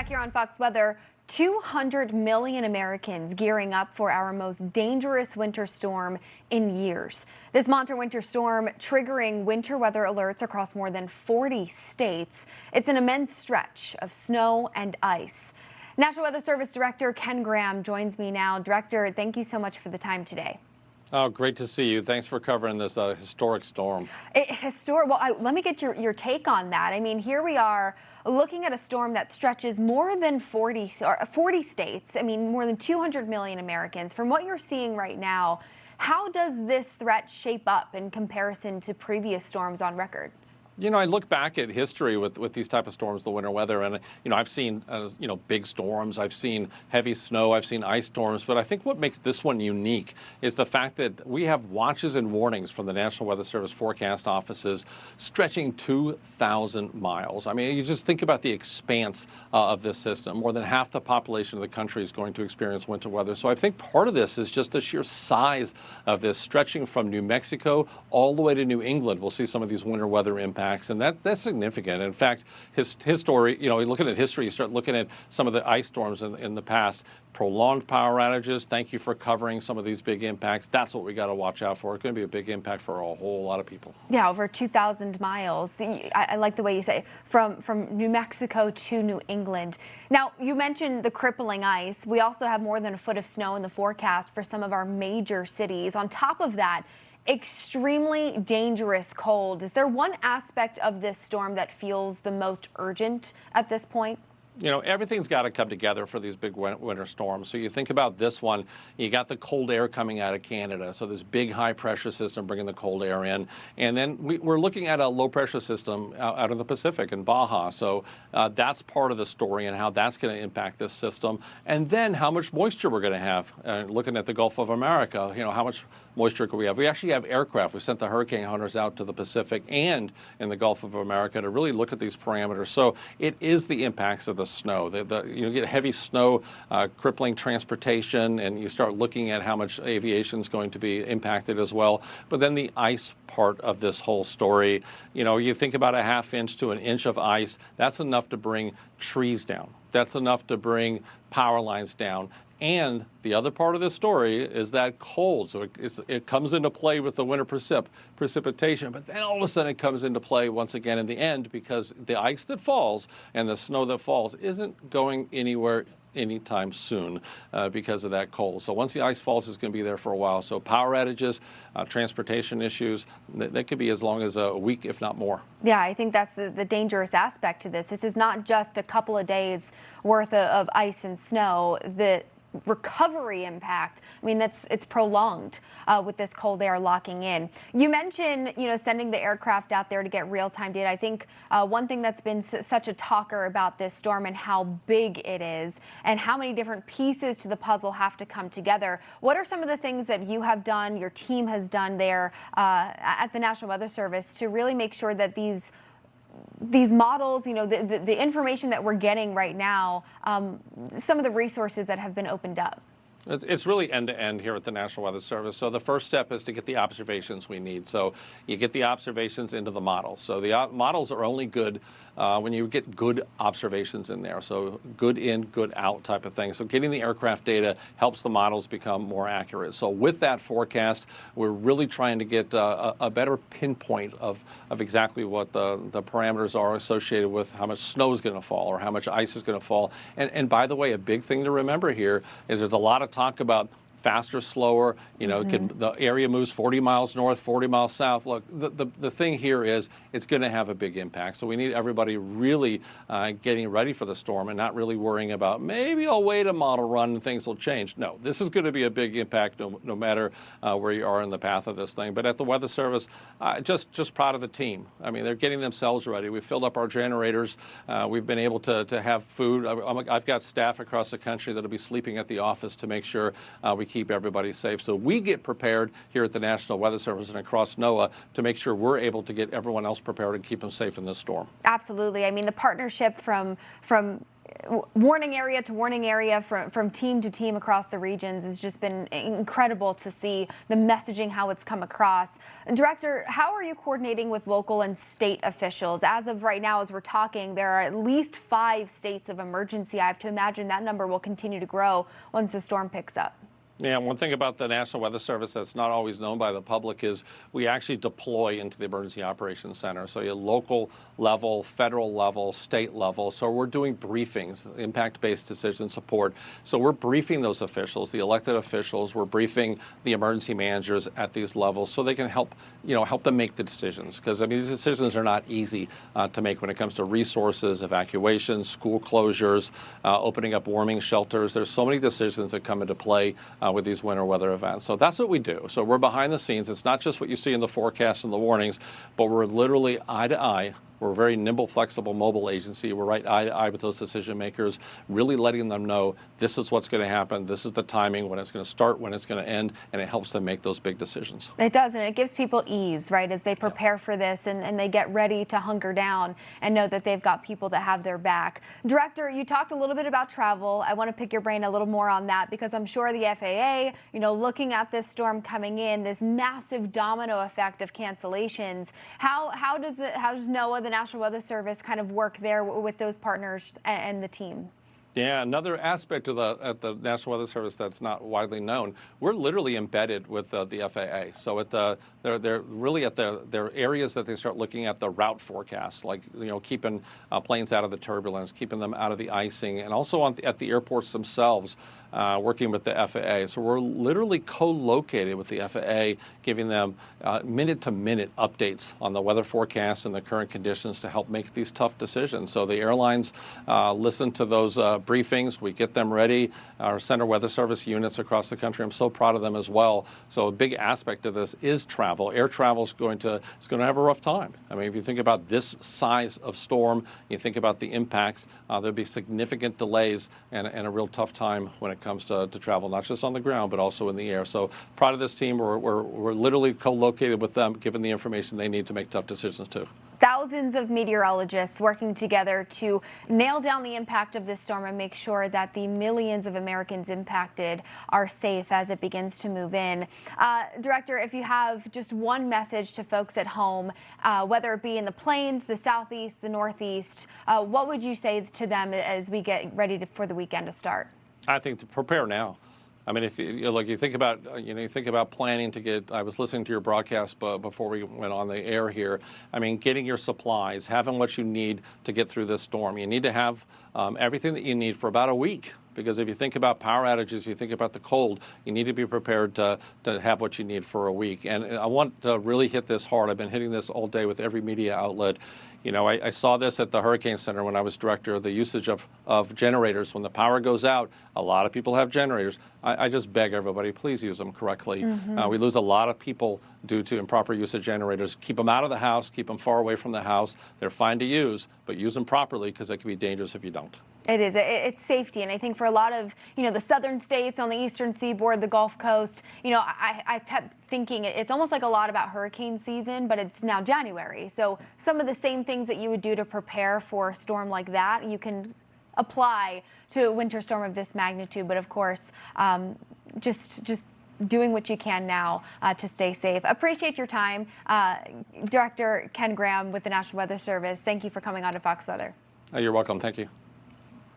Back here on Fox Weather, 200 million Americans gearing up for our most dangerous winter storm in years. This monster winter storm triggering winter weather alerts across more than 40 states. It's an immense stretch of snow and ice. National Weather Service Director Ken Graham joins me now. Director, thank you so much for the time today. Oh, great to see you. Thanks for covering this historic storm. Let me get your take on that. I mean, here we are looking at a storm that stretches more than 40 states. I mean, more than 200 million Americans. From what you're seeing right now, how does this threat shape up in comparison to previous storms on record? You know, I look back at history with these type of storms, the winter weather, and, I've seen, big storms, I've seen heavy snow, I've seen ice storms, but I think what makes this one unique is the fact that we have watches and warnings from the National Weather Service forecast offices stretching 2,000 miles. I mean, you just think about the expanse of this system. More than half the population of the country is going to experience winter weather. So I think part of this is just the sheer size of this, stretching from New Mexico all the way to New England. We'll see some of these winter weather impacts. And that's significant. In fact, his story, looking at history, you start looking at some of the ice storms in the past, prolonged power outages. Thank you for covering some of these big impacts. That's what we got to watch out for. It's going to be a big impact for a whole lot of people. Yeah, over 2,000 miles. I like the way you say from New Mexico to New England. Now, you mentioned the crippling ice. We also have more than a foot of snow in the forecast for some of our major cities. On top of that, extremely dangerous cold. Is there one aspect of this storm that feels the most urgent at this point? Everything's got to come together for these big winter storms. So you think about this one, you got the cold air coming out of Canada. So this big high pressure system bringing the cold air in. And then we're looking at a low pressure system out of the Pacific in Baja. So that's part of the story and how that's going to impact this system. And then how much moisture we're going to have. Looking at the Gulf of America, how much moisture could we have? We actually have aircraft. We sent the hurricane hunters out to the Pacific and in the Gulf of America to really look at these parameters. So it is the impacts of the snow. You get heavy snow crippling transportation, and you start looking at how much aviation is going to be impacted as well. But then the ice part of this whole story, you think about a half inch to an inch of ice, that's enough to bring trees down. That's enough to bring power lines down. And the other part of this story is that cold. So it comes into play with the winter precipitation, but then all of a sudden it comes into play once again in the end, because the ice that falls and the snow that falls isn't going anywhere anytime soon because of that cold. So once the ice falls, it's going to be there for a while. So power outages, transportation issues, they could be as long as a week, if not more. Yeah, I think that's the dangerous aspect to this. This is not just a couple of days worth of ice and snow. The recovery impact, I mean, it's prolonged with this cold air locking in. You mentioned, sending the aircraft out there to get real-time data. I think one thing that's been such a talker about this storm and how big it is and how many different pieces to the puzzle have to come together. What are some of the things that you have done, your team has done there at the National Weather Service to really make sure that these models, the information that we're getting right now, some of the resources that have been opened up? It's really end-to-end here at the National Weather Service. So the first step is to get the observations we need. So you get the observations into the models. So the models are only good when you get good observations in there. So good in, good out type of thing. So getting the aircraft data helps the models become more accurate. So with that forecast, we're really trying to get a better pinpoint of exactly what the parameters are associated with how much snow is going to fall or how much ice is going to fall. And by the way, a big thing to remember here is there's a lot of talk about faster, slower, the area moves 40 miles north, 40 miles south. Look, the thing here is it's going to have a big impact. So we need everybody really getting ready for the storm and not really worrying about maybe I'll wait a model run and things will change. No, this is going to be a big impact no matter where you are in the path of this thing. But at the Weather Service, just proud of the team. I mean, they're getting themselves ready. We've filled up our generators. We've been able to have food. I've got staff across the country that'll be sleeping at the office to make sure we keep everybody safe. So we get prepared here at the National Weather Service and across NOAA to make sure we're able to get everyone else prepared and keep them safe in this storm. Absolutely. I mean, the partnership from warning area to warning area from team to team across the regions has just been incredible to see the messaging, how it's come across. Director, how are you coordinating with local and state officials? As of right now, as we're talking, there are at least 5 states of emergency. I have to imagine that number will continue to grow once the storm picks up. Yeah, one thing about the National Weather Service that's not always known by the public is we actually deploy into the Emergency Operations Center. So you're local level, federal level, state level. So we're doing briefings, impact-based decision support. So we're briefing those officials, the elected officials. We're briefing the emergency managers at these levels so they can help them make the decisions. Because I mean, these decisions are not easy to make when it comes to resources, evacuations, school closures, opening up warming shelters. There's so many decisions that come into play with these winter weather events. So that's what we do. So we're behind the scenes. It's not just what you see in the forecast and the warnings, but we're literally eye to eye. We're a very nimble, flexible, mobile agency. We're right eye to eye with those decision makers, really letting them know this is what's going to happen, this is the timing, when it's going to start, when it's going to end, and it helps them make those big decisions. It does, and it gives people ease, right, as they prepare for this and they get ready to hunker down and know that they've got people that have their back. Director, you talked a little bit about travel. I want to pick your brain a little more on that because I'm sure the FAA, looking at this storm coming in, this massive domino effect of cancellations, how does NOAA, the National Weather Service, kind of work there with those partners and the team? Yeah, another aspect of the National Weather Service that's not widely known, we're literally embedded with the FAA. So they're really at their areas that they start looking at the route forecasts, like keeping planes out of the turbulence, keeping them out of the icing, and also at the airports themselves, working with the FAA. So we're literally co-located with the FAA, giving them minute-to-minute updates on the weather forecasts and the current conditions to help make these tough decisions. So the airlines listen to those briefings. We get them ready. Our Center Weather Service units across the country, I'm so proud of them as well. So a big aspect of this is travel. Air travel is going to have a rough time. I mean, if you think about this size of storm, you think about the impacts, there'll be significant delays and a real tough time when it comes to travel, not just on the ground, but also in the air. So proud of this team. We're literally co-located with them, given the information they need to make tough decisions too. Thousands of meteorologists working together to nail down the impact of this storm and make sure that the millions of Americans impacted are safe as it begins to move in. Director, if you have just one message to folks at home, whether it be in the plains, the southeast, the northeast, what would you say to them as we get ready for the weekend to start? I think to prepare now. I mean, if you think about planning to get. I was listening to your broadcast before we went on the air here. I mean, getting your supplies, having what you need to get through this storm. You need to have everything that you need for about a week. Because if you think about power outages, you think about the cold, you need to be prepared to have what you need for a week. And I want to really hit this hard. I've been hitting this all day with every media outlet. I saw this at the Hurricane Center when I was director, the usage of generators. When the power goes out, a lot of people have generators. I just beg everybody, please use them correctly. Mm-hmm. We lose a lot of people due to improper use of generators. Keep them out of the house, keep them far away from the house. They're fine to use, but use them properly because they can be dangerous if you don't. It is. It's safety. And I think for a lot of, the southern states on the eastern seaboard, the Gulf Coast, I kept thinking it's almost like a lot about hurricane season, but it's now January. So some of the same things that you would do to prepare for a storm like that, you can apply to a winter storm of this magnitude. But of course, just doing what you can now to stay safe. Appreciate your time. Director Ken Graham with the National Weather Service, thank you for coming on to Fox Weather. You're welcome. Thank you.